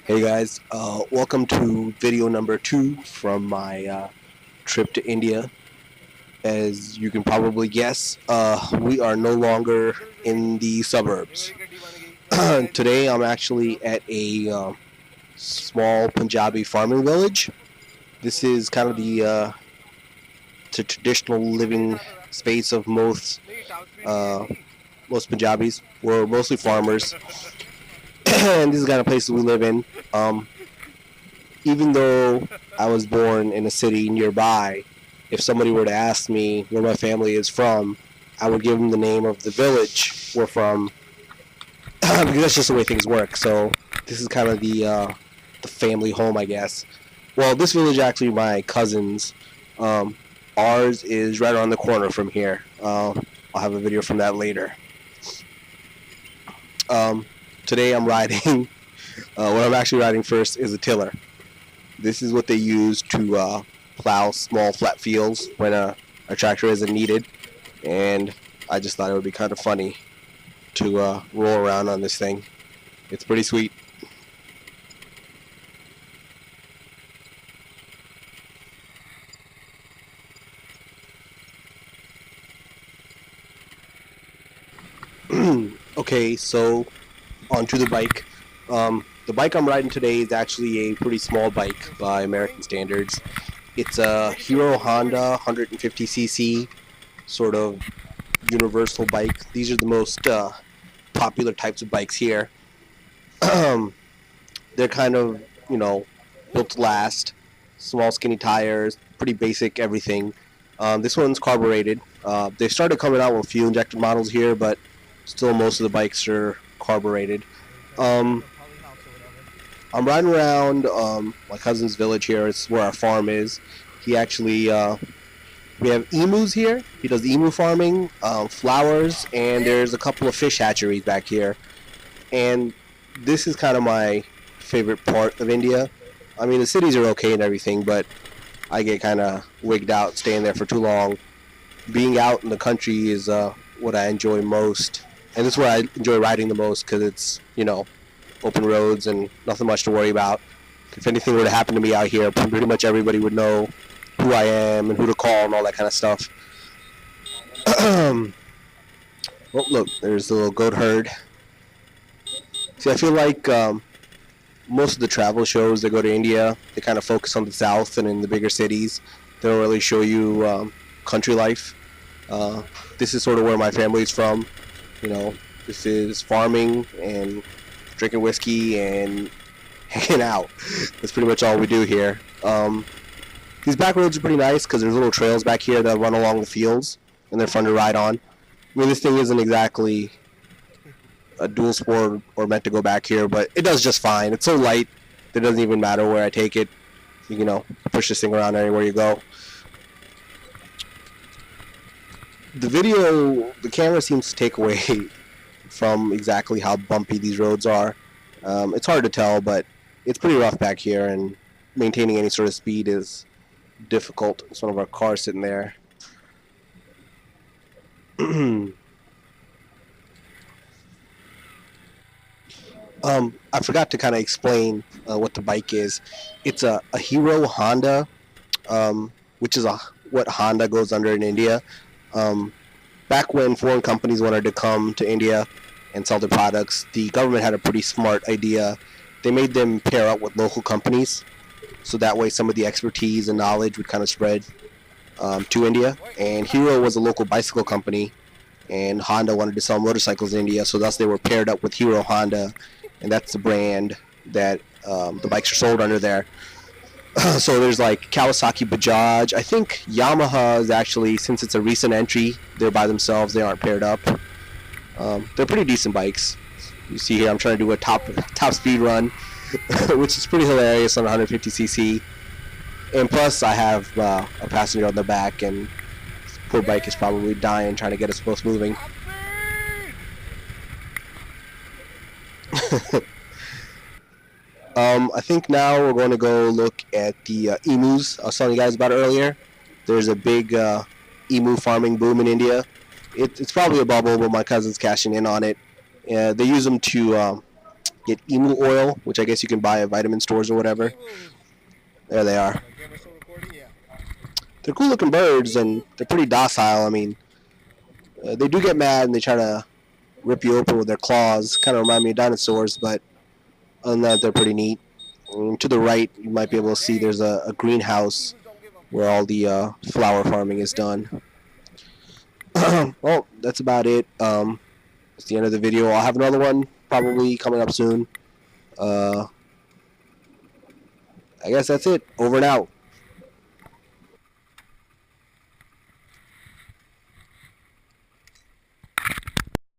Hey guys, welcome to video number 2 from my trip to India. As you can probably guess, we are no longer in the suburbs. Today I'm actually at a small Punjabi farming village. This is kind of the traditional living space of uh, most Punjabis. We're mostly farmers, and this is the kind of places we live in. Um, Even though I was born in a city nearby, if somebody were to ask me where my family is from, I would give them the name of the village we're from because that's just the way things work. So this is kind of the family home, I guess. Well, this village is actually my cousin's. Um, Ours is right around the corner from here. I'll have a video from that later. Um, Today I'm riding. What I'm actually riding first is a tiller. This is what they use to plow small flat fields when a tractor isn't needed. And I just thought it would be kind of funny to roll around on this thing. It's pretty sweet. Okay, so onto the bike. The bike I'm riding today is actually a pretty small bike by American standards. It's a Hero Honda 150cc sort of universal bike. These are the most popular types of bikes here. They're kind of, built to last. Small, skinny tires, pretty basic everything. This one's carbureted. They started coming out with fuel injected models here, but still most of the bikes are carbureted. Um, I'm riding around my cousin's village here. It's where our farm is. He actually, we have emus here. He does emu farming, flowers, and there's a couple of fish hatcheries back here. And this is kind of my favorite part of India. I mean, the cities are okay and everything, but I get kind of wigged out staying there for too long. Being out in the country is what I enjoy most. And this is where I enjoy riding the most because it's, open roads and nothing much to worry about. If anything were to happen to me out here, pretty much everybody would know who I am and who to call and all that kind of stuff. Oh, look, there's the little goat herd. See, I feel like most of the travel shows that go to India, they kind of focus on the south and in the bigger cities. They don't really show you country life. This is sort of where my family's from. This is farming and drinking whiskey and hanging out. That's pretty much all we do here. These back roads are pretty nice because there's little trails back here that run along the fields, and they're fun to ride on. I mean, this thing isn't exactly a dual sport or meant to go back here, but it does just fine. It's so light that it doesn't even matter where I take it. Push this thing around anywhere you go. The camera seems to take away from exactly how bumpy these roads are. It's hard to tell, but it's pretty rough back here, and maintaining any sort of speed is difficult. It's one of our cars sitting there. I forgot to kind of explain what the bike is. It's a Hero Honda, which is what Honda goes under in India. Back when foreign companies wanted to come to India and sell their products, the government had a pretty smart idea. They made them pair up with local companies, so that way some of the expertise and knowledge would kind of spread to India. And Hero was a local bicycle company, and Honda wanted to sell motorcycles in India, so thus they were paired up with Hero Honda, and that's the brand that the bikes are sold under there. So there's like Kawasaki, Bajaj. I think Yamaha is actually, since it's a recent entry, they're by themselves. They aren't paired up. They're pretty decent bikes. You see here, I'm trying to do a top speed run, which is pretty hilarious on 150cc. And plus, I have a passenger on the back, and this poor bike is probably dying trying to get us both moving. I think now we're going to go look at the emus I was telling you guys about earlier. There's a big emu farming boom in India. It's probably a bubble, but my cousin's cashing in on it. They use them to get emu oil, which I guess you can buy at vitamin stores or whatever. There they are. They're cool looking birds, and they're pretty docile. I mean, they do get mad and they try to rip you open with their claws. Kind of remind me of dinosaurs, but other than that, they're pretty neat. To the right, you might be able to see there's a greenhouse where all the flower farming is done. Well, that's about it. It's the end of the video. I'll have another one probably coming up soon. I guess that's it. Over and out.